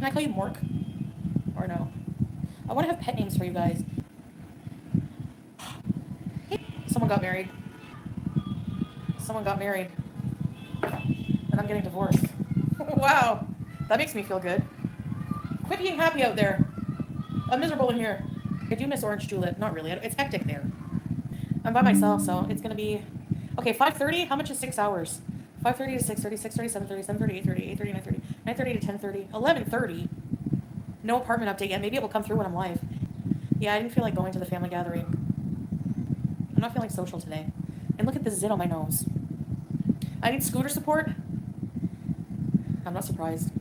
Can I call you Mork? Or no? I want to have pet names for you guys. Hey, someone got married. Someone got married. And I'm getting divorced. Wow. That makes me feel good. Quit being happy out there. I'm miserable in here. I do miss Orange Julep. Not really. It's hectic there. I'm by myself, so it's going to be... Okay, 5:30? How much is 6 hours? 5:30 to 6:30, 6:30, 7:30, 7:30, 8:30, 8:30, 9:30, 9:30 to 10:30, 11:30. No apartment update yet. Maybe it will come through when I'm live. Yeah, I didn't feel like going to the family gathering. I'm not feeling social today. And look at the zit on my nose. I need scooter support. I'm not surprised.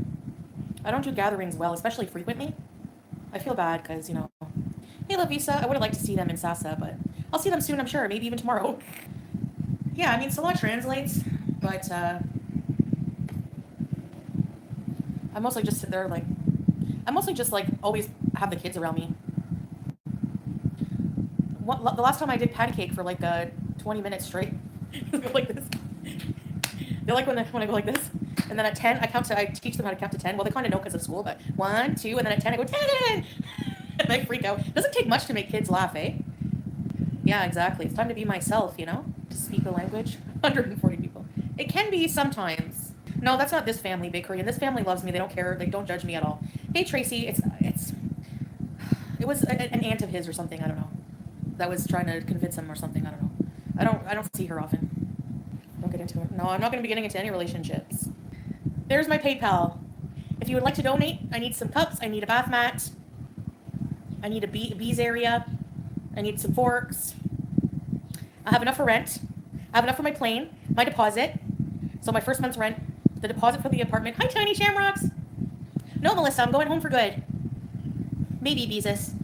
I don't do gatherings well, especially frequently. I feel bad because, you know... Hey, Lavisa, I would have liked to see them in Sasa, but I'll see them soon, I'm sure. Maybe even tomorrow. Yeah, I mean, Salah translates, but I mostly just sit there, like... I mostly just, like, always have the kids around me. The last time I did patty cake for, like, 20 minutes straight. Go like this. They like when I go like this. And then at 10, I teach them how to count to 10. Well, they kind of know because of school, but 1, 2, and then at 10, I go 10! And they freak out. It doesn't take much to make kids laugh, eh? Yeah, exactly. It's time to be myself, you know? To speak the language. 140 people. It can be sometimes. No, that's not this family, Big Korean. This family loves me. They don't care. They don't judge me at all. Hey, Tracy, it was an aunt of his or something. I don't know. That was trying to convince him or something. I don't know. I don't see her often. Don't get into it. No, I'm not going to be getting into any relationships. There's my PayPal. If you would like to donate, I need some cups. I need a bath mat. I need a bees area. I need some forks. I have enough for rent. I have enough for my plane, my deposit. So my first month's rent, the deposit for the apartment. Hi, Tiny Shamrocks. No, Melissa, I'm going home for good. Maybe Beezus.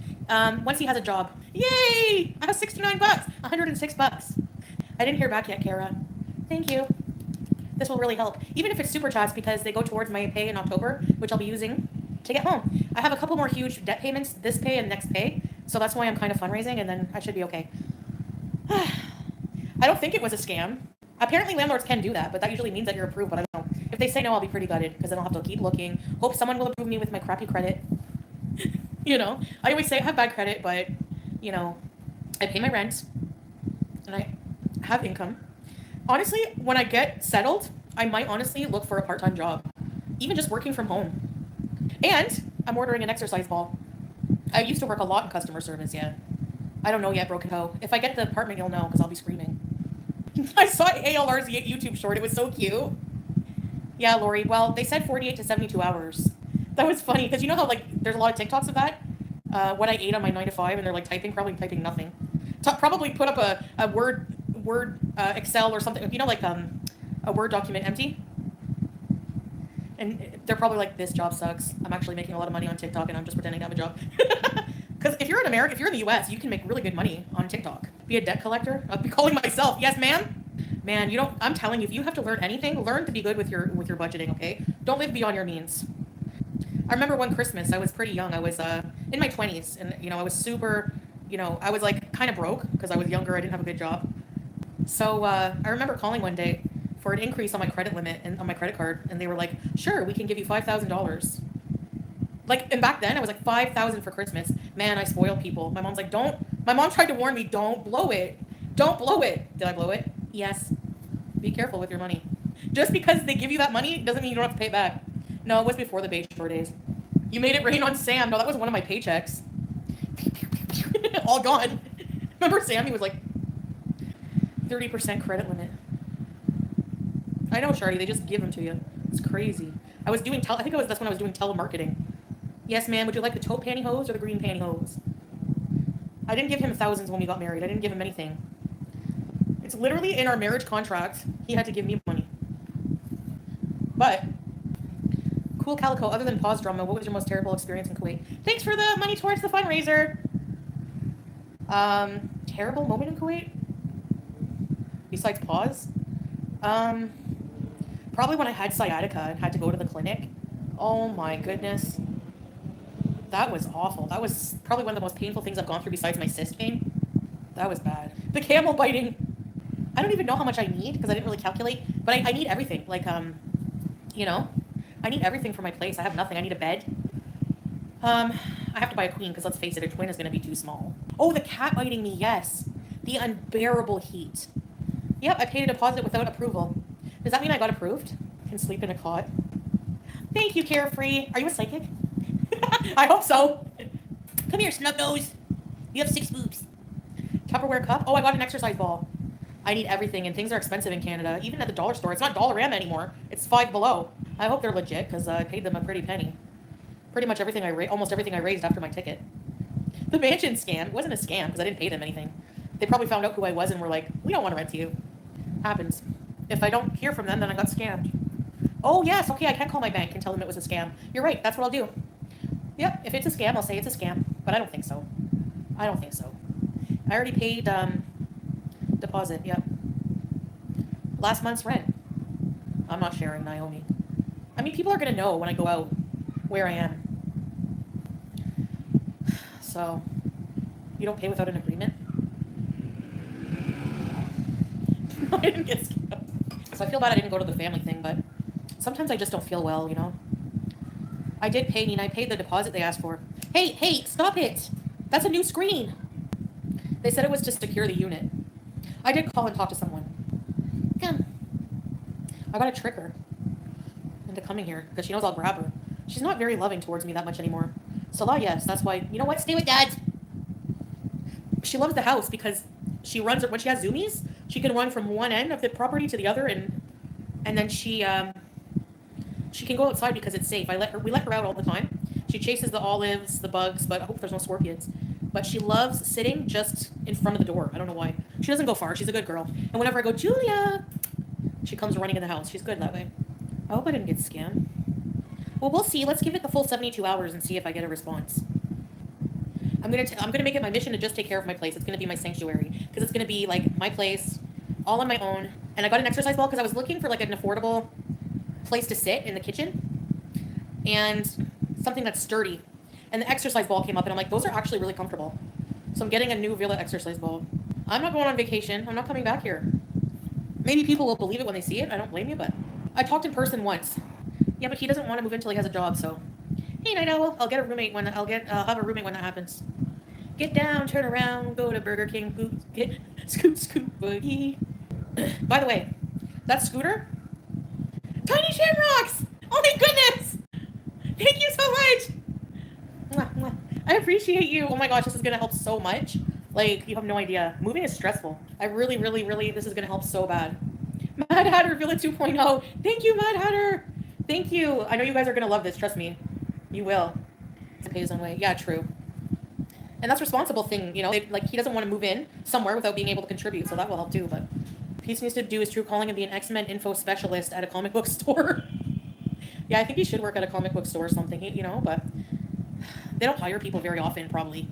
Once he has a job. Yay! I have 69 bucks. 106 bucks. I didn't hear back yet, Kara. Thank you. This will really help. Even if it's super chats because they go towards my pay in October, which I'll be using to get home. I have a couple more huge debt payments, this pay and next pay. So that's why I'm kind of fundraising, and then I should be okay. I don't think it was a scam. Apparently landlords can do that, but that usually means that you're approved, but I don't know. If they say no, I'll be pretty gutted, because then I'll have to keep looking. Hope someone will approve me with my crappy credit. You know? I always say I have bad credit, but, you know, I pay my rent, and I have income. Honestly, when I get settled, I might honestly look for a part-time job. Even just working from home. And I'm ordering an exercise ball. I used to work a lot in customer service, yeah. I don't know yet, Broken Hoe. If I get the apartment, you'll know, because I'll be screaming. I saw ALR's YouTube short. It was so cute. Yeah, Lori. Well, they said 48 to 72 hours. That was funny, because you know how, like, there's a lot of TikToks of that? What I ate on my 9 to 5, and they're, like, probably typing nothing. Probably put up a Word Excel or something. You know, like, a Word document empty? And they're probably like, this job sucks. I'm actually making a lot of money on TikTok, and I'm just pretending to have a job. Because if you're in America, if you're in the US, you can make really good money on TikTok. Be a debt collector? I'll be calling myself. Yes, ma'am? Man, you don't, I'm telling you, if you have to learn anything, learn to be good with your budgeting, okay? Don't live beyond your means. I remember one Christmas, I was pretty young. I was in my 20s, and, you know, I was super, you know, I was, like, kind of broke because I was younger. I didn't have a good job. So I remember calling one day for an increase on my credit limit and on my credit card, and they were like, sure, we can give you $5,000. Like, and back then I was like, $5,000 for Christmas. Man, I spoiled people. My mom's like, my mom tried to warn me, don't blow it. Don't blow it. Did I blow it? Yes. Be careful with your money. Just because they give you that money doesn't mean you don't have to pay it back. No, it was before the Bayshore days. You made it rain on Sam. No, that was one of my paychecks. All gone. Remember Sam? He was like, 30% credit limit. I know, Shardy. They just give them to you. It's crazy. I was doing that's when I was doing telemarketing. Yes, ma'am. Would you like the taupe pantyhose or the green pantyhose? I didn't give him thousands when we got married. I didn't give him anything. It's literally in our marriage contract. He had to give me money. But cool Calico. Other than pause drama, what was your most terrible experience in Kuwait? Thanks for the money towards the fundraiser. Terrible moment in Kuwait. Besides pause. Probably when I had sciatica and had to go to the clinic. Oh my goodness. That was awful. That was probably one of the most painful things I've gone through besides my cyst pain. That was bad. The camel biting. I don't even know how much I need because I didn't really calculate, but I need everything. Like, you know, I need everything for my place. I have nothing. I need a bed. I have to buy a queen because let's face it, a twin is going to be too small. Oh, the cat biting me, yes. The unbearable heat. Yep, I paid a deposit without approval. Does that mean I got approved? Can sleep in a cot. Thank you, Carefree. Are you a psychic? I hope so. Come here, snub nose. You have 6 boobs. Tupperware cup. Oh, I got an exercise ball. I need everything, and things are expensive in Canada. Even at the dollar store. It's not Dollarama anymore. It's Five Below. I hope they're legit, because I paid them a pretty penny. Pretty much everything almost everything I raised after my ticket. The mansion scam. It wasn't a scam, because I didn't pay them anything. They probably found out who I was and were like, we don't want to rent to you. Happens. If I don't hear from them, then I got scammed. Oh, yes. Okay, I can't call my bank and tell them it was a scam. You're right. That's what I'll do. Yep. If it's a scam, I'll say it's a scam. But I don't think so. I don't think so. I already paid deposit. Yep. Last month's rent. I'm not sharing, Naomi. I mean, people are going to know when I go out where I am. So, you don't pay without an agreement? I didn't get scammed. So I feel bad I didn't go to the family thing, but sometimes I just don't feel well, you know? I did pay, Nina. I paid the deposit they asked for. Hey, stop it! That's a new screen! They said it was to secure the unit. I did call and talk to someone. Come. I gotta trick her into coming here, because she knows I'll grab her. She's not very loving towards me that much anymore. Salah, yes, that's why, you know what, stay with Dad! She loves the house because she runs, when she has zoomies, she can run from one end of the property to the other, and then she can go outside because it's safe. We let her out all the time. She chases the olives, the bugs, but I hope there's no scorpions. But she loves sitting just in front of the door. I don't know why. She doesn't go far. She's a good girl. And whenever I go, Julia, she comes running in the house. She's good that way. I hope I didn't get scammed. Well, we'll see. Let's give it the full 72 hours and see if I get a response. I'm gonna make it my mission to just take care of my place. It's gonna be my sanctuary because it's gonna be like my place, all on my own. And I got an exercise ball because I was looking for like an affordable place to sit in the kitchen and something that's sturdy. And the exercise ball came up, and I'm like, those are actually really comfortable. So I'm getting a new Villa exercise ball. I'm not going on vacation. I'm not coming back here. Maybe people will believe it when they see it. I don't blame you, but I talked in person once. Yeah, but he doesn't want to move until he has a job. So, hey, Night Owl, I'll get a roommate when I'll have a roommate when that happens. Get down, turn around, go to Burger King, get scoot boogie. By the way, that scooter, tiny shamrocks. Oh my goodness! Thank you so much. I appreciate you. Oh my gosh, this is gonna help so much. Like, you have no idea. Moving is stressful. I really, this is gonna help so bad. Mad Hatter Villa 2.0. Thank you, Mad Hatter. Thank you. I know you guys are gonna love this. Trust me, you will. To pay his own way. Yeah, true. And that's a responsible thing, you know. Like, he doesn't want to move in somewhere without being able to contribute, so that will help too. But he needs to do his true calling and be an X-Men info specialist at a comic book store. Yeah, I think he should work at a comic book store or something, you know. But they don't hire people very often, probably.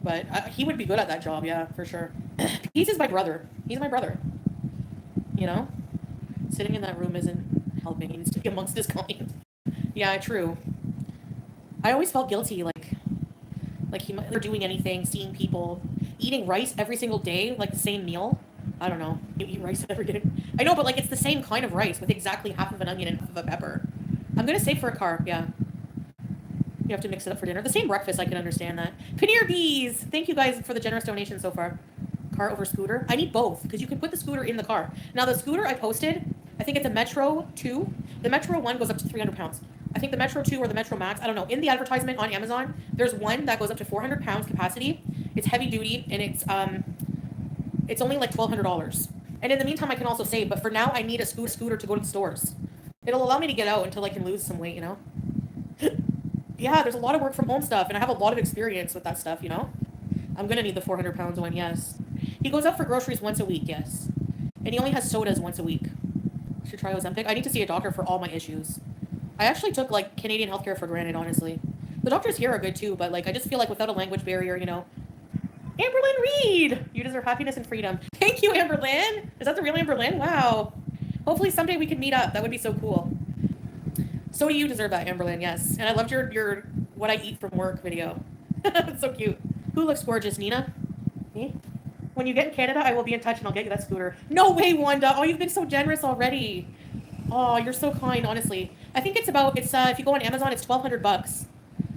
But he would be good at that job, yeah, for sure. Peace is my brother. He's my brother. You know? Sitting in that room isn't helping. He needs to be amongst his kind. Yeah, true. I always felt guilty, like he might be doing anything, seeing people, eating rice every single day, like the same meal. I don't know. You eat rice every day. I know, but like it's the same kind of rice with exactly half of an onion and half of a pepper. I'm gonna save for a carb, yeah. You have to mix it up for dinner. The same breakfast, I can understand that. Paneer Bees! Thank you guys for the generous donation so far. Car over scooter? I need both, because you can put the scooter in the car. Now, the scooter I posted, I think it's a Metro 2. The Metro 1 goes up to 300 pounds. I think the Metro 2 or the Metro Max, I don't know. In the advertisement on Amazon, there's one that goes up to 400 pounds capacity. It's heavy duty, and it's only like $1,200. And in the meantime, I can also save. But for now, I need a scooter to go to the stores. It'll allow me to get out until I can lose some weight, you know? Yeah, there's a lot of work from home stuff, and I have a lot of experience with that stuff, you know? I'm going to need the 400 pounds one, yes. He goes out for groceries once a week, yes. And he only has sodas once a week. Should try Ozempic. I need to see a doctor for all my issues. I actually took, like, Canadian healthcare for granted, honestly. The doctors here are good, too, but, like, I just feel like without a language barrier, you know. Amberlyn Reed! You deserve happiness and freedom. Thank you, Amberlyn! Is that the real Amberlyn? Wow. Hopefully someday we can meet up. That would be so cool. So do you deserve that, Amberlyn, yes. And I loved your what I eat from work video. It's so cute. Who looks gorgeous, Nina? Me? When you get in Canada, I will be in touch and I'll get you that scooter. No way, Wanda! Oh, you've been so generous already. Oh, you're so kind, honestly. I think it's if you go on Amazon, it's $1,200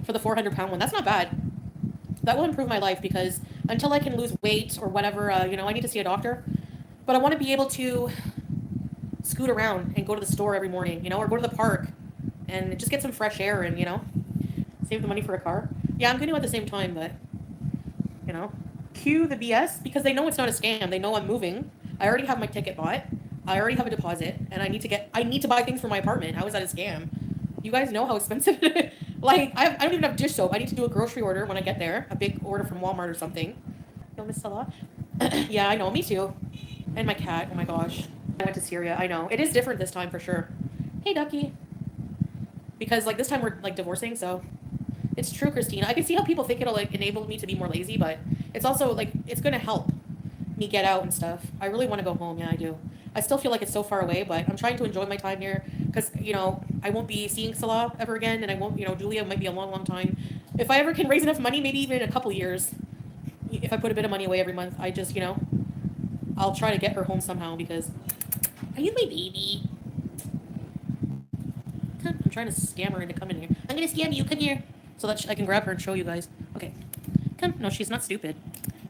for the 400-pound one. That's not bad. That will improve my life because until I can lose weight or whatever, I need to see a doctor. But I want to be able to scoot around and go to the store every morning, or go to the park and just get some fresh air and, save the money for a car. Yeah, I'm going to at the same time, but, cue the BS because they know it's not a scam. They know I'm moving. I already have my ticket bought. I already have a deposit and I need to buy things for my apartment. How is that a scam? You guys know how expensive it is. Like, I don't even have dish soap. I need to do a grocery order when I get there. A big order from Walmart or something. No, Miss Salah? Yeah, I know. Me too. And my cat. Oh my gosh. I went to Syria. I know. It is different this time for sure. Hey, Ducky. Because, this time we're, divorcing, so... It's true, Christina. I can see how people think it'll, enable me to be more lazy, but it's also, it's going to help me get out and stuff. I really want to go home. Yeah, I do. I still feel like it's so far away, but I'm trying to enjoy my time here because, I won't be seeing Salah ever again, and I won't, Julia might be a long, long time. If I ever can raise enough money, maybe even a couple years, if I put a bit of money away every month, I just, I'll try to get her home somehow because... Are you my baby? I'm trying to scam her into coming here. I'm going to scam you. Come here. So that I can grab her and show you guys. Okay. Come. No, she's not stupid.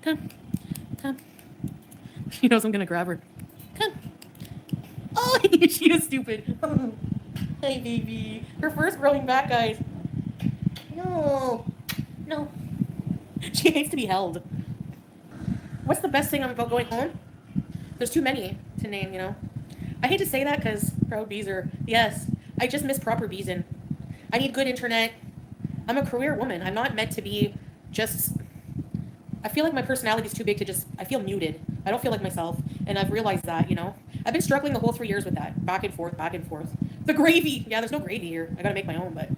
Come. Come. She knows I'm going to grab her. Come. Oh, she is stupid. Hey, baby. Her first growing back, guys. No. No. She hates to be held. What's the best thing about going home? There's too many to name, I hate to say that because proud beezer. Yes. I just miss proper beezing. I need good internet. I'm a career woman. I'm not meant to be just... I feel like my personality is too big to just... I feel muted. I don't feel like myself. And I've realized that, I've been struggling the whole 3 years with that. Back and forth, back and forth. The gravy. Yeah, there's no gravy here. I gotta make my own, but...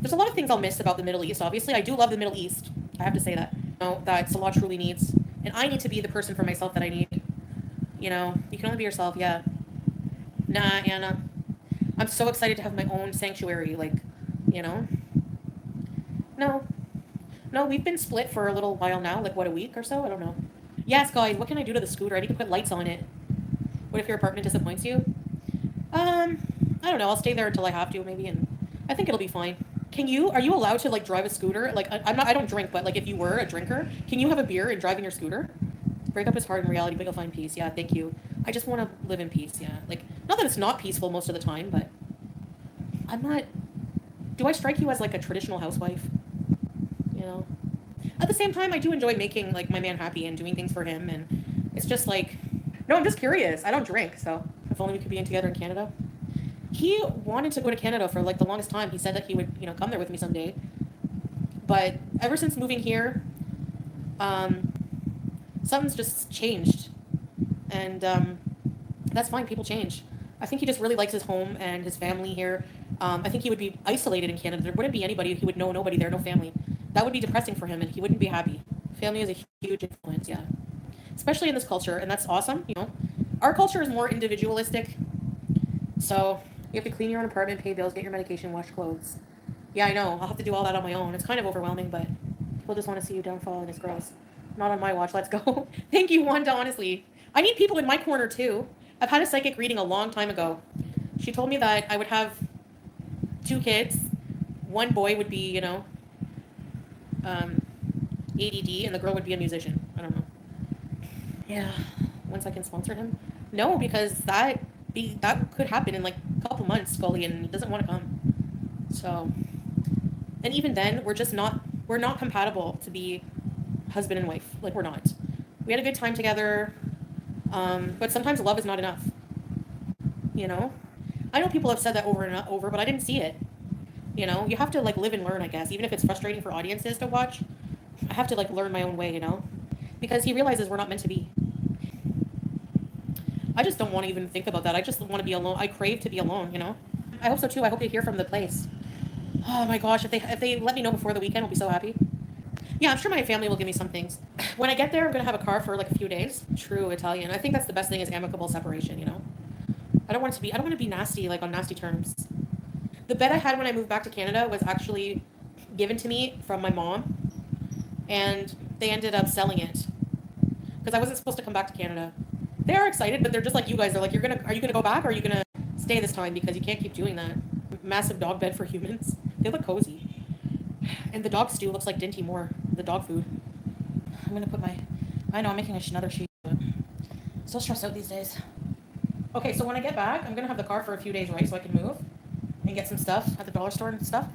There's a lot of things I'll miss about the Middle East, obviously. I do love the Middle East. I have to say that. That Salah truly needs. And I need to be the person for myself that I need. You can only be yourself, yeah. Nah, Anna. I'm so excited to have my own sanctuary, No, we've been split for a little while now, a week or so? I don't know. Yes, guys, what can I do to the scooter? I need to put lights on it. What if your apartment disappoints you? I don't know. I'll stay there until I have to, maybe, and I think it'll be fine. Are you allowed to, drive a scooter? I don't drink, but, if you were a drinker, can you have a beer and drive in your scooter? Breakup is hard in reality, but you'll find peace. Yeah, thank you. I just want to live in peace, yeah. Not that it's not peaceful most of the time, but I'm not... Do I strike you as, a traditional housewife? At the same time, I do enjoy making, my man happy and doing things for him, and it's just, No, I'm just curious. I don't drink, so if only we could be in together in Canada. He wanted to go to Canada for, the longest time. He said that he would, come there with me someday. But ever since moving here, something's just changed. And that's fine. People change. I think he just really likes his home and his family here. I think he would be isolated in Canada. There wouldn't be anybody. He would know nobody there, no family. That would be depressing for him, and he wouldn't be happy. Family is a huge influence, yeah. Especially in this culture, and that's awesome, Our culture is more individualistic. So you have to clean your own apartment, pay bills, get your medication, wash clothes. Yeah, I know. I'll have to do all that on my own. It's kind of overwhelming, but people just want to see you downfall, and it's gross. Not on my watch. Let's go. Thank you, Wanda, honestly. I need people in my corner, too. I've had a psychic reading a long time ago. She told me that I would have 2 kids. One boy would be, ADD, and the girl would be a musician. I don't know. Yeah. Once I can sponsor him. No, because that could happen in, a couple months, fully, and he doesn't want to come. So, and even then, we're not compatible to be husband and wife. We're not. We had a good time together, but sometimes love is not enough. I know people have said that over and over, but I didn't see it. You have to live and learn, I guess, even if it's frustrating for audiences to watch. I have to learn my own way, because he realizes we're not meant to be. I just don't want to even think about that. I just want to be alone. I crave to be alone, I hope so too. I hope to hear from the place. Oh my gosh, if they let me know before the weekend, I'll be so happy. Yeah, I'm sure my family will give me some things. When I get there, I'm going to have a car for a few days. True Italian. I think that's the best thing is amicable separation, I don't want to be nasty, on nasty terms. The bed I had when I moved back to Canada was actually given to me from my mom, and they ended up selling it because I wasn't supposed to come back to Canada. They are excited, but they're just like you guys. They're like, are you gonna go back, or are you gonna stay this time because you can't keep doing that? Massive dog bed for humans. They look cozy. And the dog stew looks like Dinty more. The dog food. I'm gonna put my... I know, I'm making another sheet. So stressed out these days. Okay, so when I get back, I'm gonna have the car for a few days, right? So I can move and get some stuff at the dollar store and stuff.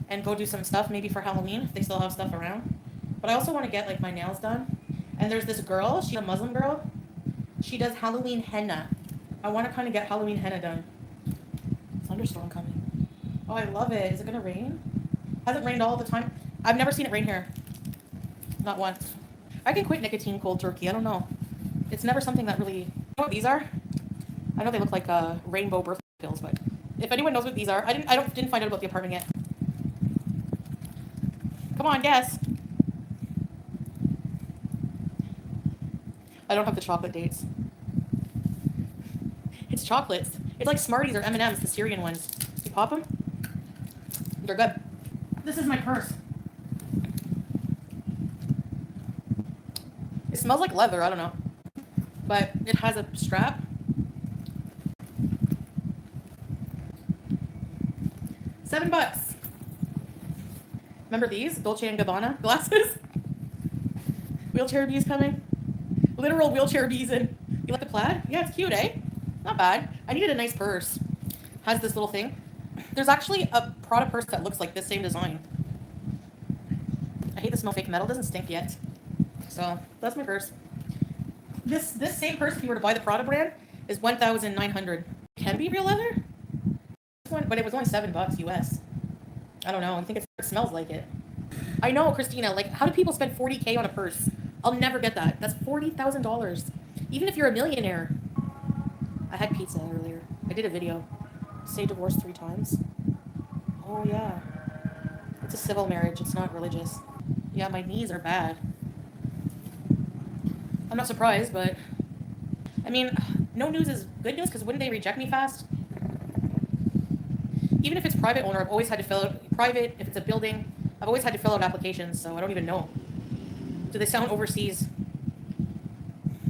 And go do some stuff maybe for Halloween if they still have stuff around. But I also want to get like my nails done. And there's this girl, she's a Muslim girl. She does Halloween henna. I want to kind of get Halloween henna done. Thunderstorm coming. Oh, I love it. Is it gonna rain? Has it rained all the time? I've never seen it rain here. Not once. I can quit nicotine cold turkey. I don't know. It's never something that really... You know what these are? I know they look like rainbow birthday pills, but if anyone knows what these are, I didn't find out about the apartment yet. Come on, guess. I don't have the chocolate dates. It's chocolates. It's like Smarties or M&M's, the Syrian ones. You pop them? They're good. This is my purse. It smells like leather, I don't know. But it has a strap. $7. Remember these? Dolce & Gabbana glasses? Wheelchair bees coming. Literal wheelchair bees in. You like the plaid? Yeah, it's cute, eh? Not bad. I needed a nice purse. Has this little thing. There's actually a Prada purse that looks like this same design. I hate the smell of fake metal. It doesn't stink yet. So that's my purse. This same purse, if you were to buy the Prada brand, is $1,900. Can be real leather? But it was only $7 US. I don't know. I think it smells like it. I know, Christina. Like, how do people spend $40K on a purse? I'll never get that. That's $40,000. Even if you're a millionaire. I had pizza earlier. I did a video. Say divorced 3 times. Oh, yeah. It's a civil marriage. It's not religious. Yeah, my knees are bad. I'm not surprised, but... I mean, no news is good news, because wouldn't they reject me fast? Even if it's private owner, I've always had to fill out... Private, if it's a building, I've always had to fill out applications, so I don't even know. Do they sound overseas?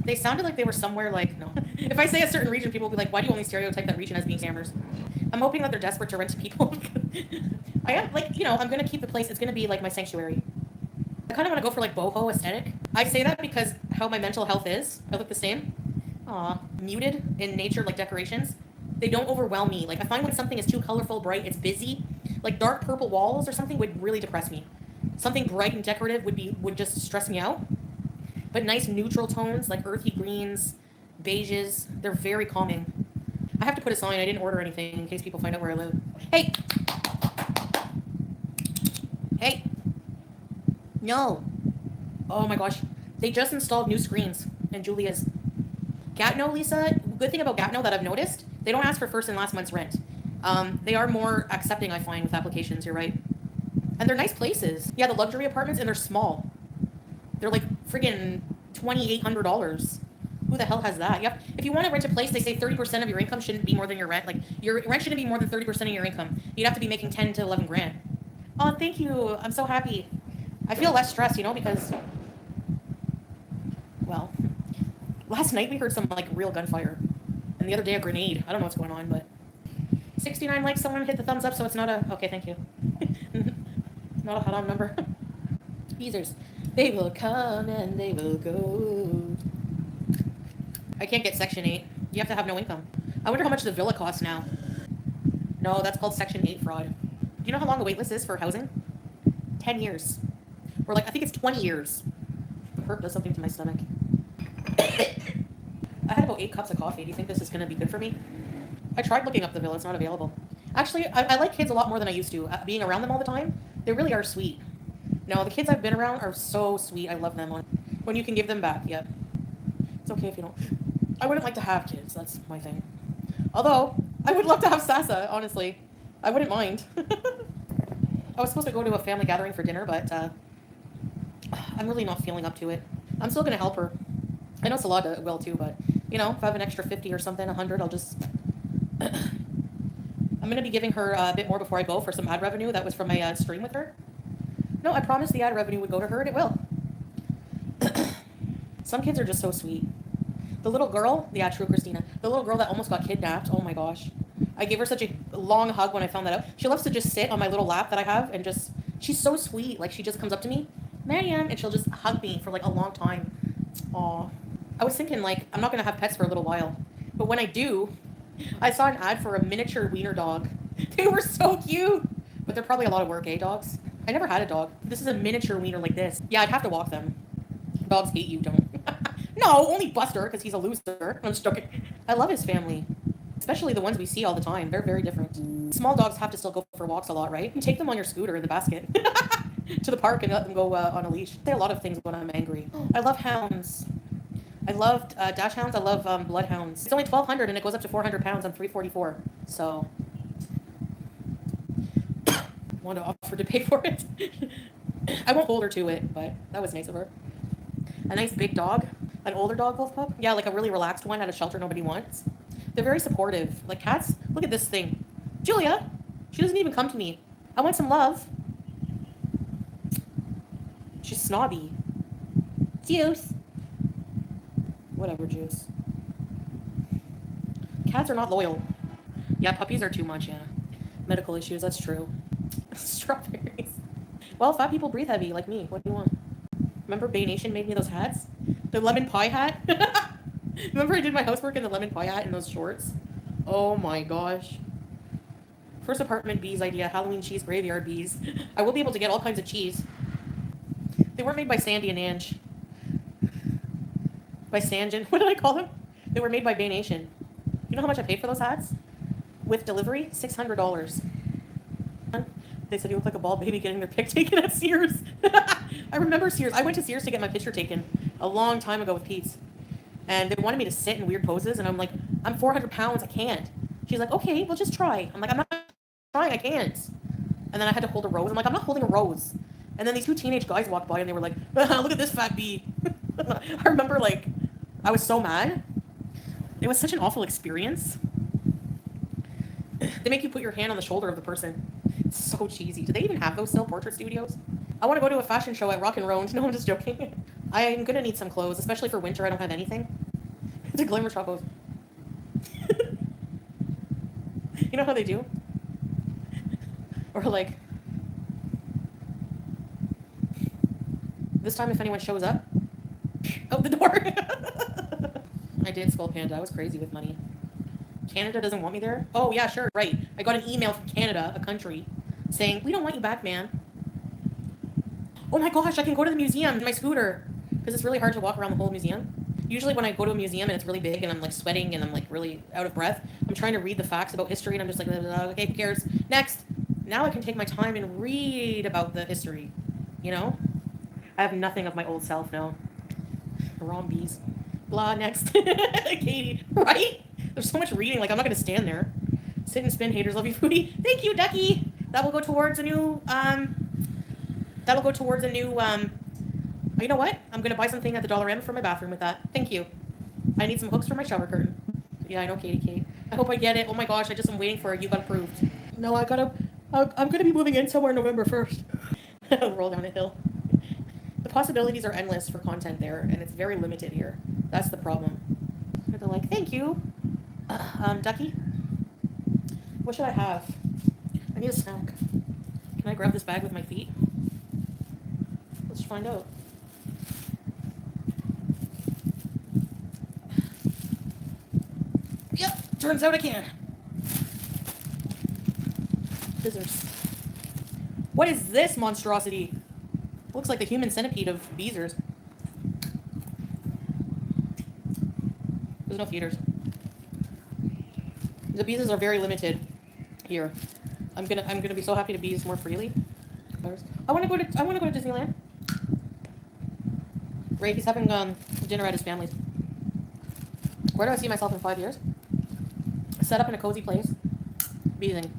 They sounded like they were somewhere like... No. If I say a certain region, people will be like, why do you only stereotype that region as being scammers? I'm hoping that they're desperate to rent to people. I am, like, you know, I'm going to keep the place. It's going to be like my sanctuary. I kind of want to go for like boho aesthetic. I say that because how my mental health is. I look the same. Aw, muted in nature, like decorations. They don't overwhelm me. Like, I find when something is too colorful, bright, it's busy. Like dark purple walls or something would really depress me. Something bright and decorative would just stress me out. But nice neutral tones, like earthy greens, beiges, they're very calming. I have to put a sign. I didn't order anything in case people find out where I live. Hey! Hey! No! Oh my gosh. They just installed new screens in Julia's. Gatineau, Lisa, good thing about Gatineau that I've noticed, they don't ask for first and last month's rent. They are more accepting, I find, with applications, you're right. And they're nice places. Yeah, the luxury apartments, and they're small. They're like friggin' $2,800. Who the hell has that? Yep. If you want to rent a place, they say 30% of your income shouldn't be more than your rent. Like, your rent shouldn't be more than 30% of your income. You'd have to be making 10 to 11 grand. Oh, thank you. I'm so happy. I feel less stressed, you know, because, well, last night we heard some, like, real gunfire. And the other day a grenade. I don't know what's going on, but 69 likes. Someone hit the thumbs up, so it's not a... Okay, thank you. Not a hot-on number. Users. They will come and they will go. I can't get Section 8. You have to have no income. I wonder how much the villa costs now. No, that's called Section 8 fraud. Do you know how long the wait list is for housing? 10 years. Or like, I think it's 20 years. Herb does something to my stomach. I had about 8 cups of coffee. Do you think this is going to be good for me? I tried looking up the villa. It's not available. Actually, I like kids a lot more than I used to. Being around them all the time, they really are sweet. No, the kids I've been around are so sweet. I love them. When you can give them back, yep. It's okay if you don't. I wouldn't like to have kids. That's my thing. Although, I would love to have Sasa, honestly. I wouldn't mind. I was supposed to go to a family gathering for dinner, but I'm really not feeling up to it. I'm still going to help her. I know Salah will too, but, you know, if I have an extra 50 or something, 100, I'll just... I'm going to be giving her a bit more before I go for some ad revenue. That was from my stream with her. No, I promised the ad revenue would go to her, and it will. Some kids are just so sweet. The little girl, yeah, true, Christina. The little girl that almost got kidnapped, oh my gosh. I gave her such a long hug when I found that out. She loves to just sit on my little lap that I have and just She's so sweet. Like, she just comes up to me, Mariam, and she'll just hug me for like a long time. Aw. I was thinking, like, I'm not gonna have pets for a little while, but when I do, I saw an ad for a miniature wiener dog. They were so cute, but they're probably a lot of work, eh, dogs? I never had a dog. This is a miniature wiener like this. Yeah, I'd have to walk them. Dogs hate you, don't. No, only Buster, because he's a loser. I'm just joking. I love his family, especially the ones we see all the time. They're very different. Small dogs have to still go for walks a lot, right? You take them on your scooter in the basket to the park and let them go on a leash. I say a lot of things when I'm angry. I love hounds. I loved dash hounds. I love bloodhounds. It's only 1,200 and it goes up to 400 pounds. I'm 344. So, want to offer to pay for it. I won't hold her to it, but that was nice of her. A nice big dog, an older dog wolf pup. Yeah, like a really relaxed one at a shelter nobody wants. They're very supportive. Like cats, look at this thing. Julia, she doesn't even come to me. I want some love. She's snobby. Juice. Whatever, Juice. Cats are not loyal. Yeah, puppies are too much, yeah. Medical issues, that's true. Strawberries. Well, fat people breathe heavy, like me. What do you want? Remember Bay Nation made me those hats? The lemon pie hat? Remember I did my housework in the lemon pie hat and those shorts? Oh my gosh. First apartment bees idea, Halloween cheese graveyard bees. I will be able to get all kinds of cheese. They weren't made by Sandy and Ange. By Sanjin. What did I call them? They were made by Bay Nation. You know how much I paid for those hats? With delivery? $600. They said you look like a bald baby getting their pic taken at Sears. I remember Sears. I went to Sears to get my picture taken a long time ago with Pete's. And they wanted me to sit in weird poses. And I'm like, I'm 400 pounds. I can't. She's like, okay, well, just try. I'm like, I'm not trying. I can't. And then I had to hold a rose. I'm like, I'm not holding a rose. And then these two teenage guys walked by and they were like, look at this fat bee. I remember, like, I was so mad. It was such an awful experience. They make you put your hand on the shoulder of the person. It's so cheesy. Do they even have those still, portrait studios? I want to go to a fashion show at Rock and Roll. No, I'm just joking. I'm going to need some clothes, especially for winter. I don't have anything. It's a glamour shop. You know how they do? Or like, this time if anyone shows up, out the door. I did Skull Panda. I was crazy with money. Canada doesn't want me there? Oh, yeah, sure. Right. I got an email from Canada, a country, saying, we don't want you back, man. Oh my gosh, I can go to the museum in my scooter. Because it's really hard to walk around the whole museum. Usually when I go to a museum and it's really big and I'm like sweating and I'm like really out of breath, I'm trying to read the facts about history and I'm just like, okay, who cares? Next. Now I can take my time and read about the history. You know? I have nothing of my old self now. Wrong bees. Blah, next. Katie. Right? There's so much reading, like I'm not gonna stand there. Sit and spin, haters love you, Foodie. Thank you, Ducky. That will go towards a new, you know what? I'm gonna buy something at the Dollar M for my bathroom with that. Thank you. I need some hooks for my shower curtain. Yeah, I know, Katie Kate. I hope I get it. Oh my gosh, I just am waiting for it. You got approved. No, I'm gonna be moving in somewhere November 1st. Roll down a hill. The possibilities are endless for content there, and it's very limited here. That's the problem. They're like, thank you. Ducky? What should I have? I need a snack. Can I grab this bag with my feet? Let's find out. Yep, turns out I can. Scissors. What is this monstrosity? Looks like the human centipede of beezers. There's no feeders. The beezers are very limited here. I'm gonna be so happy to beeze more freely. I wanna go to Disneyland. Ray, he's having dinner at his family's. Where do I see myself in 5 years? Set up in a cozy place. Beezing.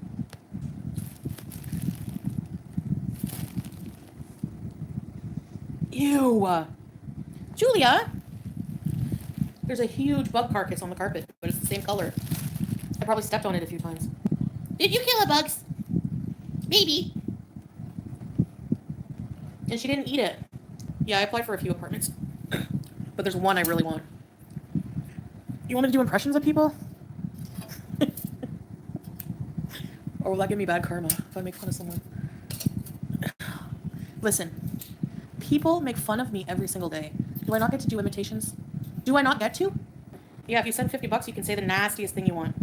Ew. Julia! There's a huge bug carcass on the carpet, but it's the same color. I probably stepped on it a few times. Did you kill the bugs? Maybe. And she didn't eat it. Yeah, I applied for a few apartments. But there's one I really want. You want me to do impressions of people? Or will that give me bad karma if I make fun of someone? Listen, people make fun of me every single day. Do I not get to do imitations? Do I not get to? Yeah, if you send $50, you can say the nastiest thing you want.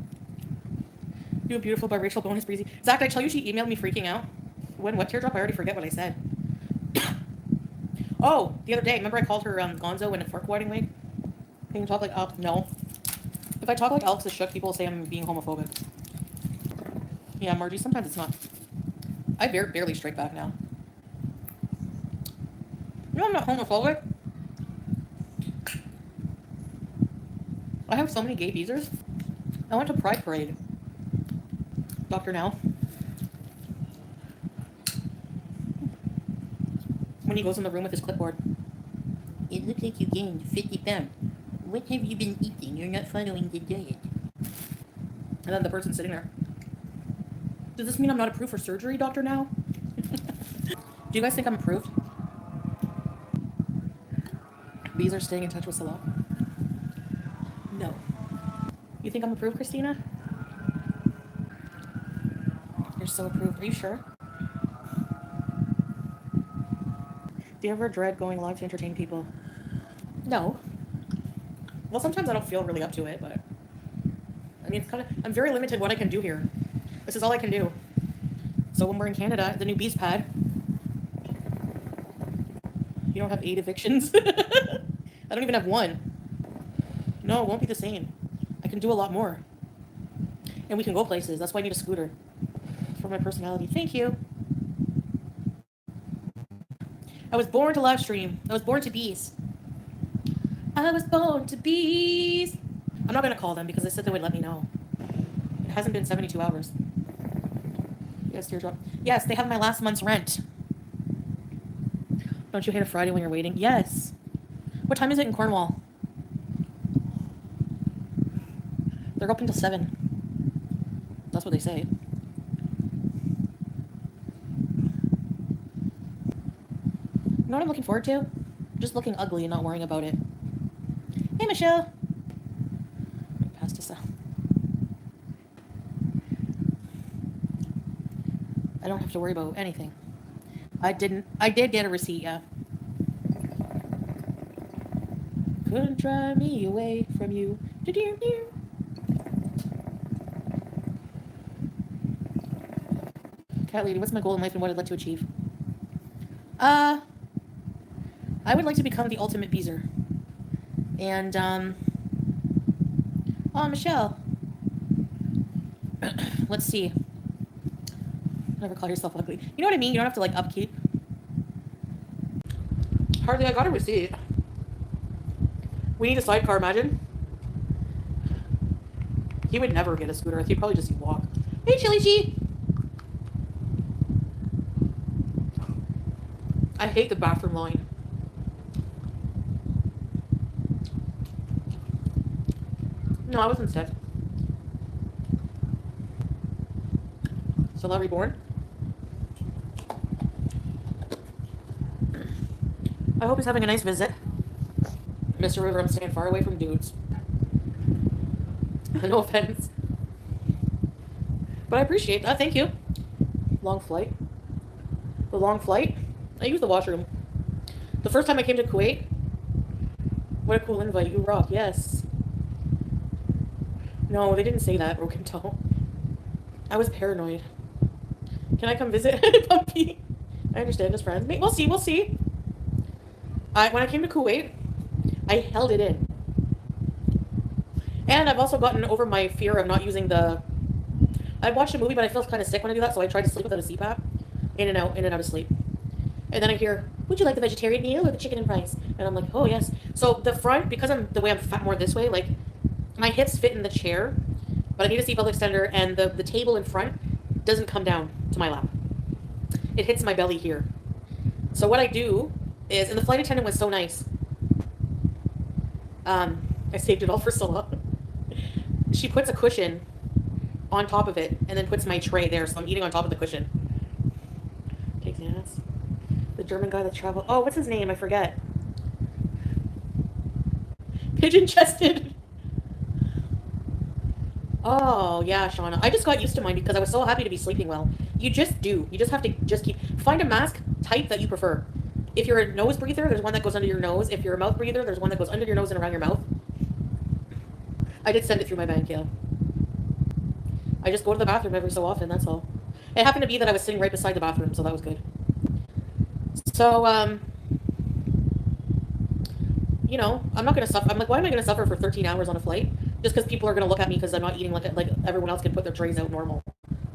Do a beautiful biracial bonus breezy. Zach, did I tell you she emailed me freaking out? When what teardrop? I already forget what I said. Oh, the other day, remember I called her Gonzo in a fork whiting wig? Can you talk like Alex? No. If I talk like Alex is shook, people will say I'm being homophobic. Yeah, Margie, sometimes it's not. I barely strike back now. You know I'm not homophobic. I have so many gay beezers. I went to Pride Parade. Dr. Now. When he goes in the room with his clipboard. It looks like you gained 50 pounds. What have you been eating? You're not following the diet. And then the person's sitting there. Does this mean I'm not approved for surgery, Dr. Now? Do you guys think I'm approved? Bees are staying in touch with Salah. No. You think I'm approved, Christina? You're so approved. Are you sure? Do you ever dread going live to entertain people? No. Well, sometimes I don't feel really up to it, but I mean, it's kind of, I'm very limited what I can do here. This is all I can do. So when we're in Canada, the new bees pad, you don't have 8 evictions. I don't even have 1. No, it won't be the same. I can do a lot more. And we can go places. That's why I need a scooter. For my personality. Thank you. I was born to live stream. I was born to bees. I was born to bees. I'm not going to call them because they said they would let me know. It hasn't been 72 hours. Yes, teardrop. Yes, they have my last month's rent. Don't you hate a Friday when you're waiting? Yes. What time is it in Cornwall? They're open till 7. That's what they say. You know what I'm looking forward to? Just looking ugly and not worrying about it. Hey, Michelle. Pass to Sal. I don't have to worry about anything. I did get a receipt, yeah. Couldn't drive me away from you. Cat lady, what's my goal in life and what I'd like to achieve? I would like to become the ultimate beezer. And, oh, Michelle. Let's see. Never call yourself ugly. You know what I mean? You don't have to, like, upkeep. Hardly, I got a receipt. We need a sidecar, imagine. He would never get a scooter. He'd probably just walk. Hey, Chili G! I hate the bathroom line. No, I wasn't sick. Salah reborn? I hope he's having a nice visit. Mr. River, I'm staying far away from dudes. No offense. But I appreciate that, thank you. Long flight. The long flight? I use the washroom. The first time I came to Kuwait, what a cool invite. You rock, yes. No, they didn't say that, broken toe. I was paranoid. Can I come visit? Puppy. I understand as friends. We'll see, we'll see. When I came to Kuwait, I held it in. And I've also gotten over my fear of not using the... I watched a movie, but I feel kind of sick when I do that, so I tried to sleep without a CPAP. In and out of sleep. And then I hear, would you like the vegetarian meal or the chicken and rice? And I'm like, oh, yes. So the front, because the way I'm fat more this way, like, my hips fit in the chair, but I need a seatbelt extender, and the table in front doesn't come down to my lap. It hits my belly here. So what I do is, and the flight attendant was so nice. I saved it all for Salah. She puts a cushion on top of it, and then puts my tray there, so I'm eating on top of the cushion. Takes ass. The German guy that traveled. Oh, what's his name? I forget. Pigeon-chested. Oh, yeah, Shauna. I just got used to mine because I was so happy to be sleeping well. You just do. You just have to keep... Find a mask. type that you prefer. If you're a nose breather, there's one that goes under your nose. If you're a mouth breather, there's one that goes under your nose and around your mouth. I did send it through my bank, yeah. I just go to the bathroom every so often, that's all. It happened to be that I was sitting right beside the bathroom, so that was good. So, you know, I'm not going to suffer. I'm like, why am I going to suffer for 13 hours on a flight? Just because people are going to look at me because I'm not eating like everyone else can put their trays out normal.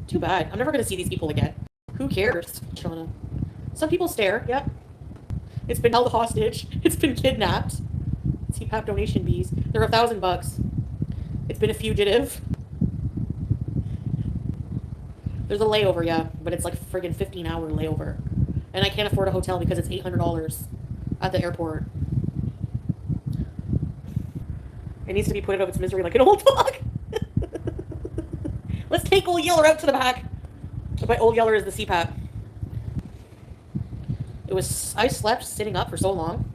Too bad. I'm never going to see these people again. Who cares, Shauna? Some people stare, yep. It's been held hostage. It's been kidnapped. CPAP donation bees. They're $1,000. It's been a fugitive. There's a layover, yeah, but it's like friggin' 15-hour layover. And I can't afford a hotel because it's $800 at the airport. It needs to be put out of its misery like an old dog. Let's take Old Yeller out to the back. By Old Yeller is the CPAP. I slept sitting up for so long.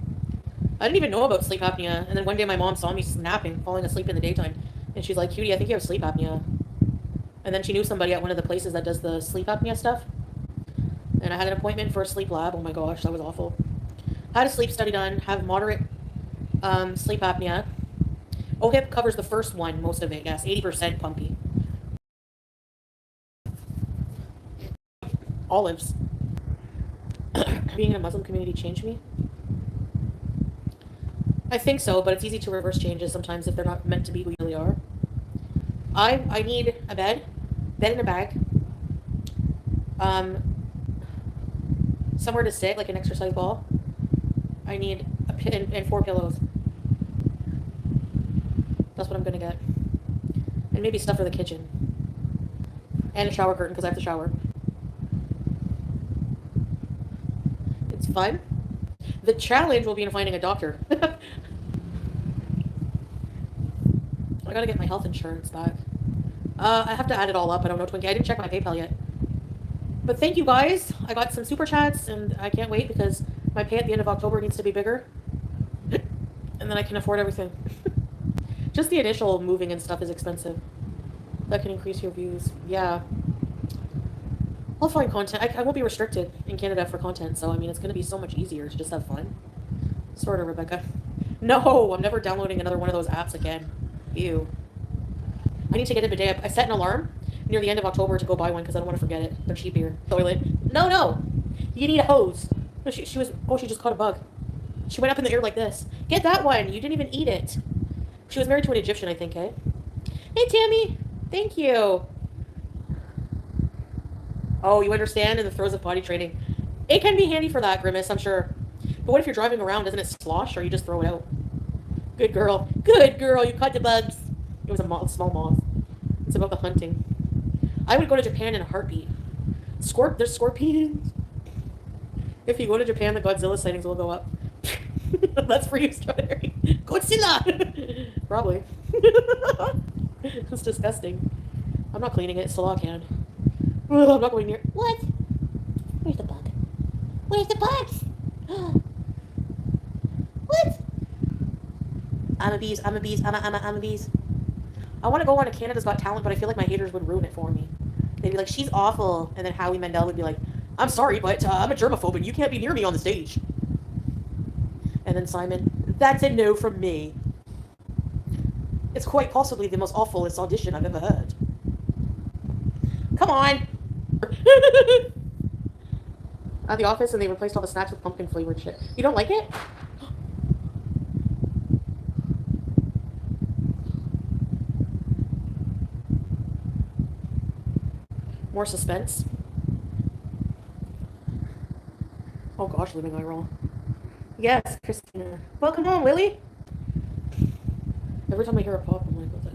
I didn't even know about sleep apnea. And then one day my mom saw me napping, falling asleep in the daytime. And she's like, Cutie, I think you have sleep apnea. And then she knew somebody at one of the places that does the sleep apnea stuff. And I had an appointment for a sleep lab. Oh my gosh, that was awful. Had a sleep study done, have moderate sleep apnea. OHIP covers the first one, most of it, yes. 80% pumpy. Olives. Being in a Muslim community changed me? I think so, but it's easy to reverse changes sometimes if they're not meant to be who you really are. I need a bed in a bag, somewhere to sit, like an exercise ball. I need a pin and 4 pillows. That's what I'm gonna get. And maybe stuff for the kitchen. And a shower curtain, because I have to shower. It's fun. The challenge will be in finding a doctor. I gotta get my health insurance back. I have to add it all up. I don't know, Twinkie. I didn't check my PayPal yet. But thank you guys. I got some super chats, and I can't wait because my pay at the end of October needs to be bigger. And then I can afford everything. Just the initial moving and stuff is expensive. That can increase your views. Yeah. I'll find content. I won't be restricted in Canada for content, so I mean, it's going to be so much easier to just have fun. Sort of, Rebecca. No, I'm never downloading another one of those apps again. Ew. I need to get a bidet. I set an alarm near the end of October to go buy one because I don't want to forget it. They're cheap here. Toilet. No. You need a hose. No, she just caught a bug. She went up in the air like this. Get that one. You didn't even eat it. She was married to an Egyptian, I think, eh? Hey, Tammy. Thank you. Oh, you understand in the throes of potty training. It can be handy for that, Grimace, I'm sure. But what if you're driving around? Doesn't it slosh or you just throw it out? Good girl. Good girl. You caught the bugs. It was a small moth. It's about the hunting. I would go to Japan in a heartbeat. There's scorpions. If you go to Japan, the Godzilla sightings will go up. That's for you, Strawberry. Godzilla! Probably. It's disgusting. I'm not cleaning it. Salah can. I'm not going near. What? Where's the bug? Where's the bugs? What? I'm a bees. I'm a bees. I'm a bees. I want to go on to Canada's Got Talent, but I feel like my haters would ruin it for me. They'd be like, she's awful. And then Howie Mandel would be like, I'm sorry, but I'm a germaphobe and you can't be near me on the stage. And then Simon, that's a no from me. It's quite possibly the most awfulest audition I've ever heard. Come on. At the office, and they replaced all the snacks with pumpkin flavored shit. You don't like it? More suspense. Oh gosh, living eye roll. Yes, Christina. Welcome home, Lily. Every time I hear a pop, I'm like, what's that?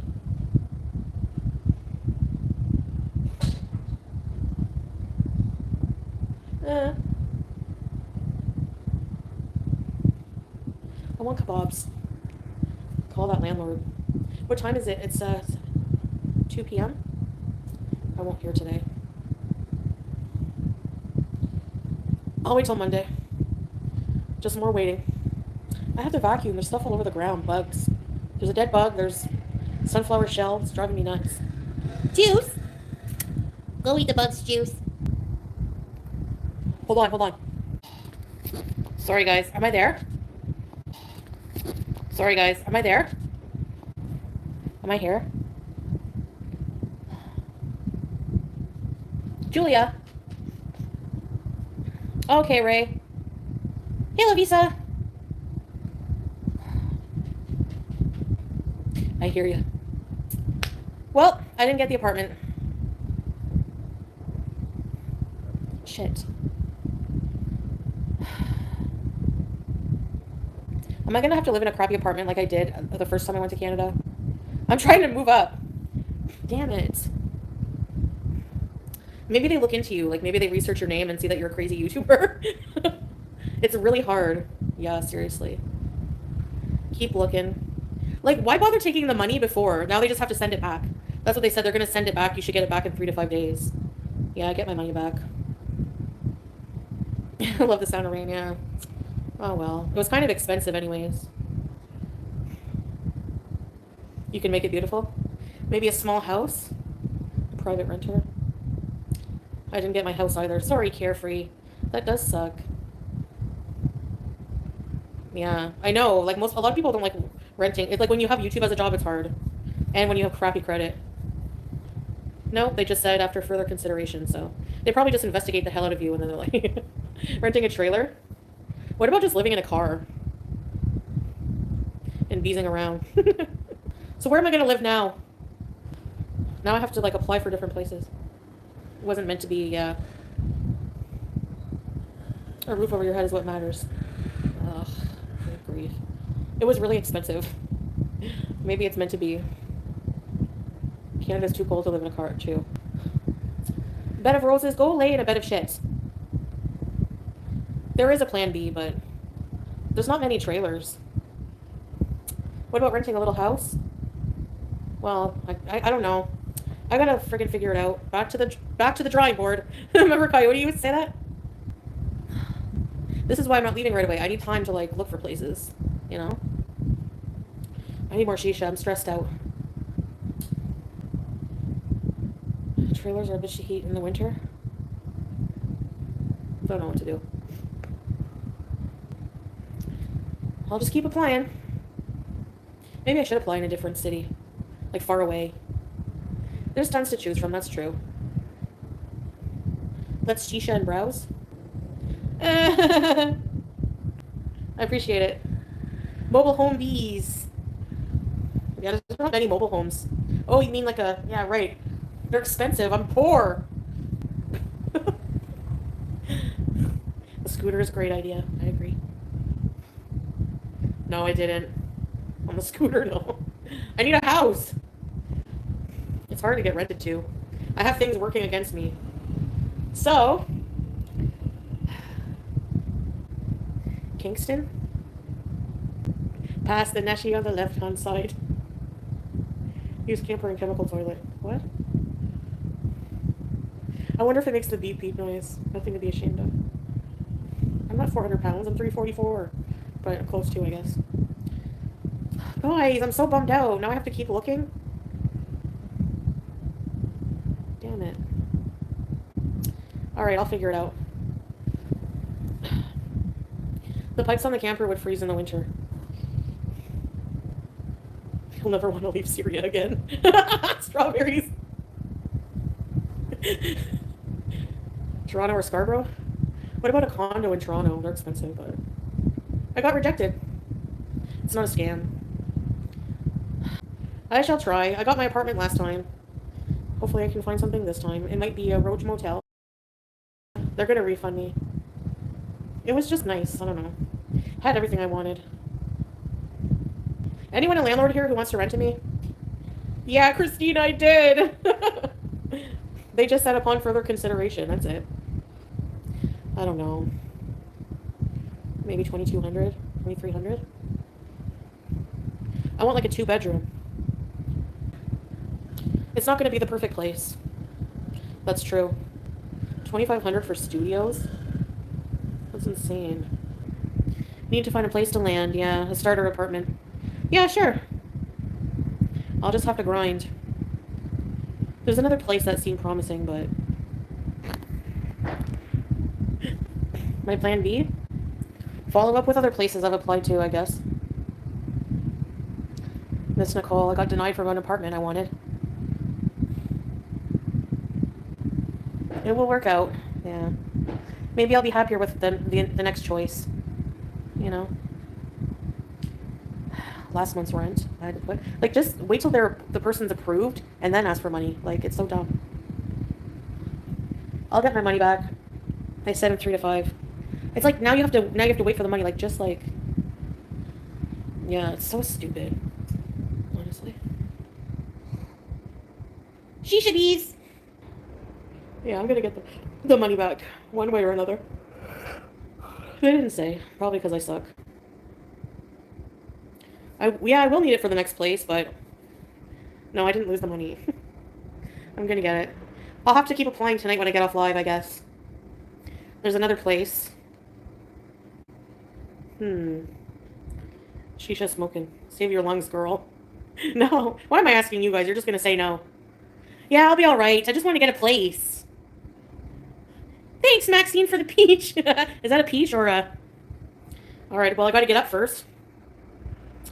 I want kebabs. Call that landlord. What time is it? It's 2 p.m. I won't hear today. I'll wait till Monday. Just more waiting. I have to vacuum. There's stuff all over the ground. Bugs. There's a dead bug. There's sunflower shell. It's driving me nuts. Juice! Go eat the bug's juice. Hold on. Sorry, guys. Am I there? Sorry, guys. Am I there? Am I here? Julia. Okay, Ray. Hey, Lavisa. I hear you. Well, I didn't get the apartment. Shit. Am I gonna have to live in a crappy apartment like I did the first time I went to Canada? I'm trying to move up. Damn it. Maybe they look into you. Like, maybe they research your name and see that you're a crazy YouTuber. It's really hard. Yeah, seriously. Keep looking. Like, why bother taking the money before? Now they just have to send it back. That's what they said. They're going to send it back. You should get it back in 3 to 5 days. Yeah, get my money back. I love the sound of rain, yeah. Oh, well. It was kind of expensive anyways. You can make it beautiful. Maybe a small house. Private renter. I didn't get my house either. Sorry, Carefree. That does suck. Yeah, I know. Like, a lot of people don't like renting. It's like when you have YouTube as a job, it's hard. And when you have crappy credit. No, they just said after further consideration, so. They probably just investigate the hell out of you and then they're like, renting a trailer? What about just living in a car? And beezing around. So where am I going to live now? Now I have to, like, apply for different places. It wasn't meant to be, yeah. A roof over your head is what matters. Ugh, good grief. It was really expensive. Maybe it's meant to be. Canada's too cold to live in a car, too. Bed of roses, go lay in a bed of shit. There is a plan B, but there's not many trailers. What about renting a little house? Well, I don't know. I gotta friggin' figure it out. Back to the drawing board. Remember, Coyote used to say that? This is why I'm not leaving right away. I need time to, like, look for places, you know? I need more shisha. I'm stressed out. Trailers are a bitch to heat in the winter. Don't know what to do. I'll just keep applying. Maybe I should apply in a different city. Like, far away. There's tons to choose from, that's true. Let's shisha and browse. I appreciate it. Mobile home bees. Yeah, there's not many mobile homes. Oh, you mean like a... Yeah, right. They're expensive. I'm poor. The scooter is a great idea. I agree. No, I didn't. On the scooter, no. I need a house. It's hard to get rented to. I have things working against me. So... Kingston? Past the Neshi on the left-hand side. Use camper and chemical toilet. What? I wonder if it makes the beep beep noise. Nothing to be ashamed of. I'm not 400 pounds. I'm 344. But I'm close to, I guess. Guys, I'm so bummed out. Now I have to keep looking. Damn it. Alright, I'll figure it out. The pipes on the camper would freeze in the winter. You'll never want to leave Syria again. Strawberries. Toronto or Scarborough? What about a condo in Toronto? They're expensive, but... I got rejected. It's not a scam. I shall try. I got my apartment last time. Hopefully I can find something this time. It might be a Roach Motel. They're gonna refund me. It was just nice. I don't know. Had everything I wanted. Anyone a landlord here who wants to rent to me? Yeah, Christine, I did! They just said upon further consideration. That's it. I don't know. Maybe 2,200? 2,300? I want like a 2-bedroom. It's not going to be the perfect place. That's true. 2,500 for studios? That's insane. Need to find a place to land. Yeah, a starter apartment. Yeah, sure. I'll just have to grind. There's another place that seemed promising, but... My plan B? Follow up with other places I've applied to, I guess. Miss Nicole, I got denied from an apartment I wanted. It will work out. Yeah. Maybe I'll be happier with the next choice. You know? Last month's rent. I had to put... Like, just wait till the person's approved and then ask for money. Like, it's so dumb. I'll get my money back. I said in 3 to 5. It's like, now you have to wait for the money. Like, just like... Yeah, it's so stupid. Honestly. Shisha bees! Yeah, I'm gonna get the money back. One way or another. They didn't say. Probably because I suck. Yeah, I will need it for the next place, but... No, I didn't lose the money. I'm gonna get it. I'll have to keep applying tonight when I get off live, I guess. There's another place. Shisha smoking. Save your lungs, girl. No. Why am I asking you guys? You're just gonna say no. Yeah, I'll be alright. I just want to get a place. Thanks, Maxine, for the peach. Is that a peach or a... Alright, well, I gotta get up first.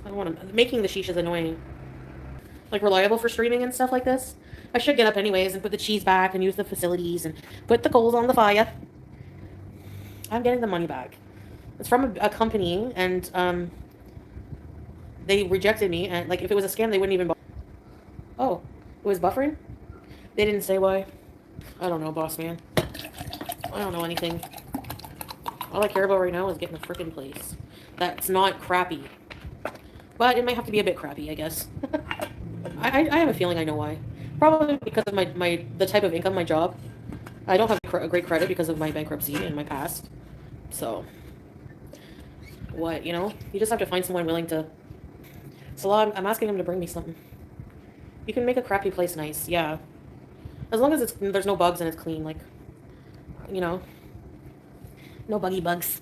I don't want to... Making the shisha is annoying. Like, reliable for streaming and stuff like this. I should get up anyways and put the cheese back and use the facilities and put the coals on the fire. I'm getting the money back. It's from a company, and, they rejected me, and, like, if it was a scam, they wouldn't even... Oh, it was buffering? They didn't say why. I don't know, boss man. I don't know anything. All I care about right now is getting a frickin' place. That's not crappy. But it might have to be a bit crappy, I guess. I have a feeling I know why. Probably because of the type of income, my job. I don't have great credit because of my bankruptcy in my past. So, what, you know? You just have to find someone willing to... Salah, I'm asking him to bring me something. You can make a crappy place nice, yeah. As long as there's no bugs and it's clean, like, you know. No buggy bugs.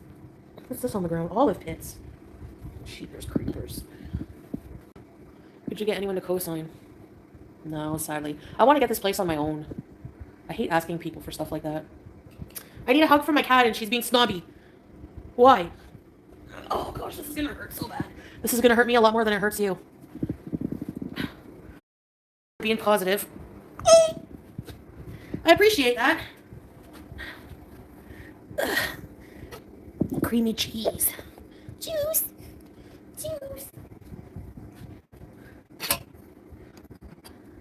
What's this on the ground? Olive pits. Sheepers, creepers. Could you get anyone to co-sign? No, sadly. I want to get this place on my own. I hate asking people for stuff like that. I need a hug from my cat and she's being snobby. Why? Oh gosh, this is gonna hurt so bad. This is gonna hurt me a lot more than it hurts you. Being positive. I appreciate that. Creamy cheese. Juice. Juice.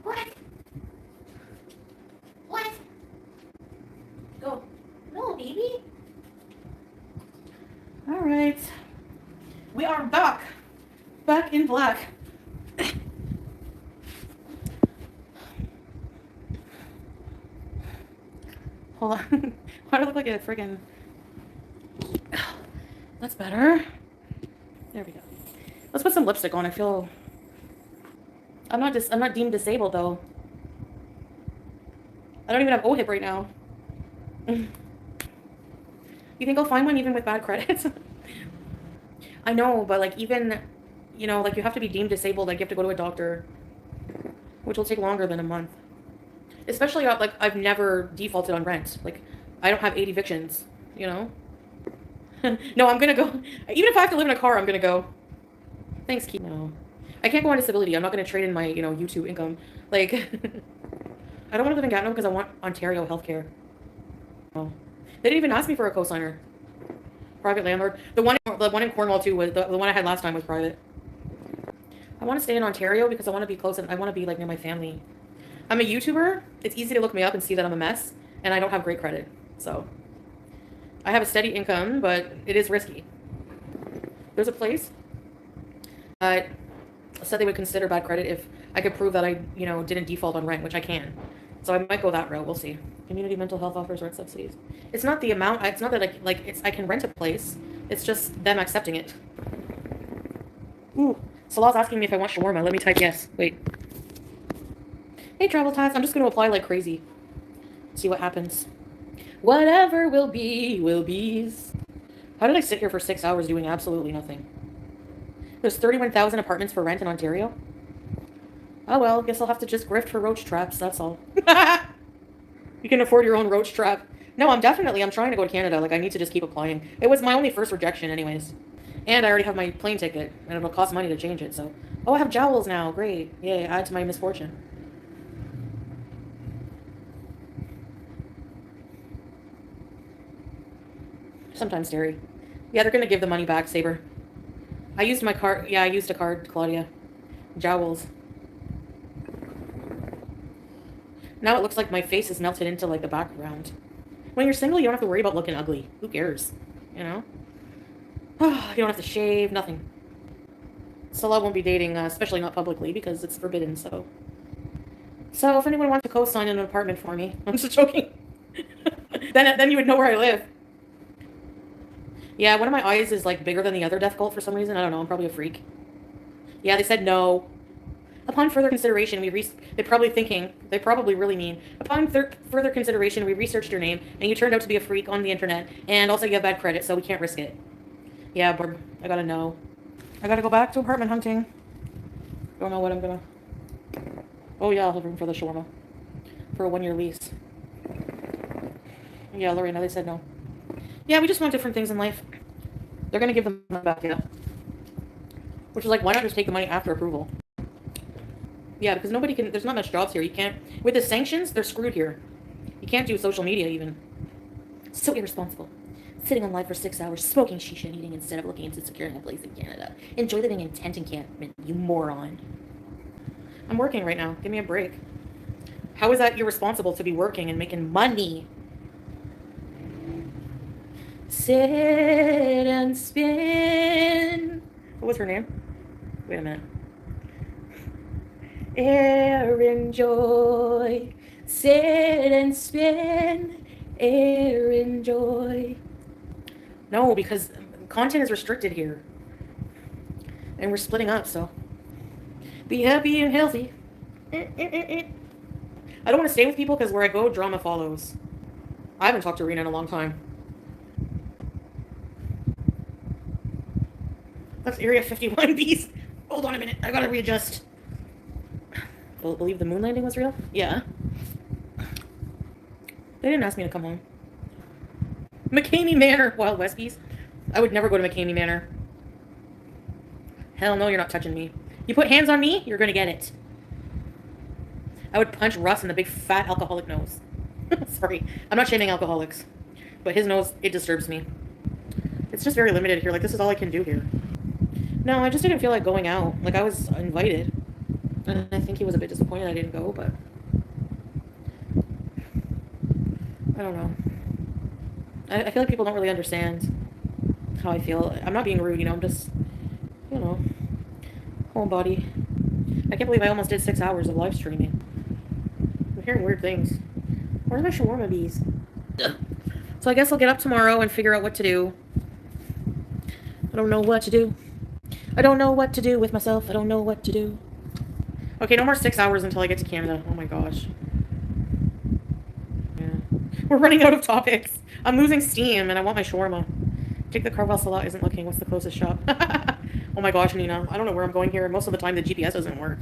What? What? Go. No, baby. All right. We are back. Back in black. Hold on. Why do I look like a friggin'... That's better. There we go. Let's put some lipstick on. I feel... I'm not deemed disabled, though. I don't even have OHIP right now. You think I'll find one even with bad credits? I know, but, like, even... You know, like, you have to be deemed disabled. Like, you have to go to a doctor. Which will take longer than a month. Especially, like, I've never defaulted on rent. Like, I don't have 8 evictions, you know? No, I'm gonna go. Even if I have to live in a car, I'm gonna go. Thanks, Keith. No. I can't go on disability. I'm not gonna trade in my, you know, YouTube income. Like, I don't want to live in Gatineau because I want Ontario healthcare. Oh. They didn't even ask me for a cosigner. Private landlord. The one in Cornwall, too, was the one I had last time was private. I want to stay in Ontario because I want to be close and I want to be, like, near my family. I'm a YouTuber. It's easy to look me up and see that I'm a mess, and I don't have great credit. So, I have a steady income, but it is risky. There's a place that said they would consider bad credit if I could prove that I, you know, didn't default on rent, which I can. So I might go that route. We'll see. Community mental health offers rent subsidies. It's not the amount. It's not that I can rent a place. It's just them accepting it. Ooh, Salah's asking me if I want shawarma. Let me type yes. Wait. Hey, travel tax. I'm just going to apply like crazy. See what happens. Whatever will be, will be's. How did I sit here for 6 hours doing absolutely nothing? There's 31,000 apartments for rent in Ontario. Oh well, guess I'll have to just grift for roach traps, that's all. You can afford your own roach trap. No, I'm trying to go to Canada. Like, I need to just keep applying. It was my only first rejection anyways. And I already have my plane ticket, and it'll cost money to change it, so. Oh, I have jowls now. Great. Yay, add to my misfortune. Sometimes dairy. Yeah, they're gonna give the money back, Saber. I used my card. Yeah, I used a card, Claudia. Jowls. Now it looks like my face is melted into, like, the background. When you're single, you don't have to worry about looking ugly. Who cares? You know? You don't have to shave, nothing. Salah won't be dating, especially not publicly, because it's forbidden, so. So if anyone wants to co-sign an apartment for me, I'm just joking. then you would know where I live. Yeah, one of my eyes is, like, bigger than the other death cult for some reason. I don't know, I'm probably a freak. Yeah, they said no. Upon further consideration, they're probably really mean. Upon further consideration, we researched your name, and you turned out to be a freak on the internet, and also you have bad credit, so we can't risk it. Yeah, Barb, I gotta know. I gotta go back to apartment hunting. Don't know what I'm gonna... Oh yeah, I'll have room for the shawarma. For a 1-year lease. Yeah, Lorena, they said no. Yeah, we just want different things in life. They're gonna give them back, yeah. Which is like, why not just take the money after approval? Yeah, because nobody can... There's not much jobs here. You can't... With the sanctions, they're screwed here. You can't do social media, even. So irresponsible. Sitting on live for 6 hours, smoking shisha and eating instead of looking into securing a place in Canada. Enjoy living in tent encampment, you moron. I'm working right now. Give me a break. How is that irresponsible to be working and making money? Sit and spin. What was her name? Wait a minute. Air and joy. Sit and spin. Air and joy. No, because content is restricted here. And we're splitting up, so. Be happy and healthy. I don't want to stay with people because where I go, drama follows. I haven't talked to Rena in a long time. That's Area 51 beast. Hold on a minute. I gotta readjust. Believe the moon landing was real? Yeah. They didn't ask me to come home. McCamey Manor. Wild West beast. I would never go to McCamey Manor. Hell no, you're not touching me. You put hands on me, you're gonna get it. I would punch Russ in the big fat alcoholic nose. Sorry, I'm not shaming alcoholics. But his nose, it disturbs me. It's just very limited here. Like, this is all I can do here. No, I just didn't feel like going out. Like, I was invited. And I think he was a bit disappointed I didn't go, but... I don't know. I feel like people don't really understand how I feel. I'm not being rude, you know, I'm just... You know... Homebody. I can't believe I almost did 6 hours of live streaming. I'm hearing weird things. Where's my shawarma bees? So I guess I'll get up tomorrow and figure out what to do. I don't know what to do. I don't know what to do with myself. I don't know what to do. Okay, no more 6 hours until I get to Canada. Oh my gosh. Yeah. We're running out of topics. I'm losing steam and I want my shawarma. Take the car while Salah isn't looking. What's the closest shop? Oh my gosh, Nina. I don't know where I'm going here. Most of the time the GPS doesn't work.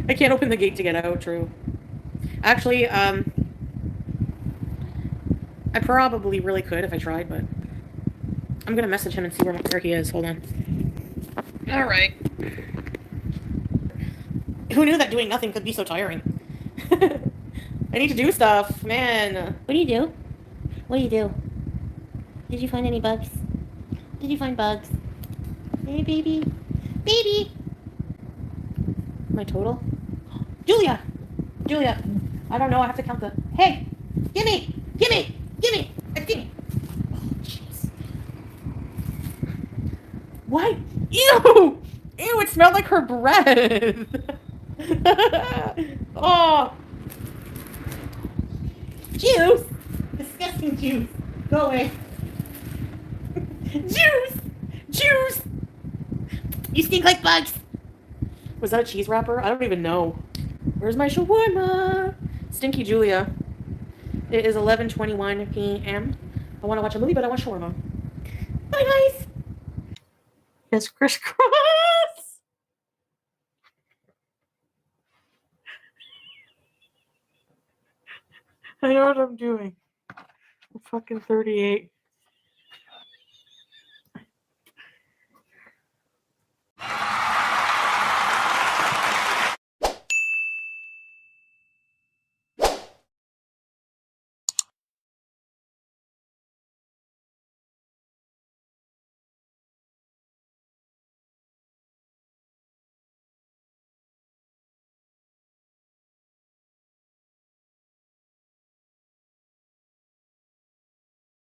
I can't open the gate to get out, true. Actually, I probably really could if I tried, but I'm gonna message him and see where he is. Hold on. Alright. Who knew that doing nothing could be so tiring? I need to do stuff, man. What do you do? What do you do? Did you find any bugs? Did you find bugs? Hey, baby. Baby! My total? Julia! Julia! I don't know, I have to count the... Hey! Gimme! Gimme! Gimme! Gimme! Oh, jeez. What? Ew! Ew, it smelled like her breath! Oh! Juice! Disgusting juice! Go away. Juice! Juice! You stink like bugs! Was that a cheese wrapper? I don't even know. Where's my shawarma? Stinky Julia. It is 11:21 p.m. I want to watch a movie, but I want shawarma. Bye, guys! Yes, crisscross! I know what I'm doing. I'm fucking 38.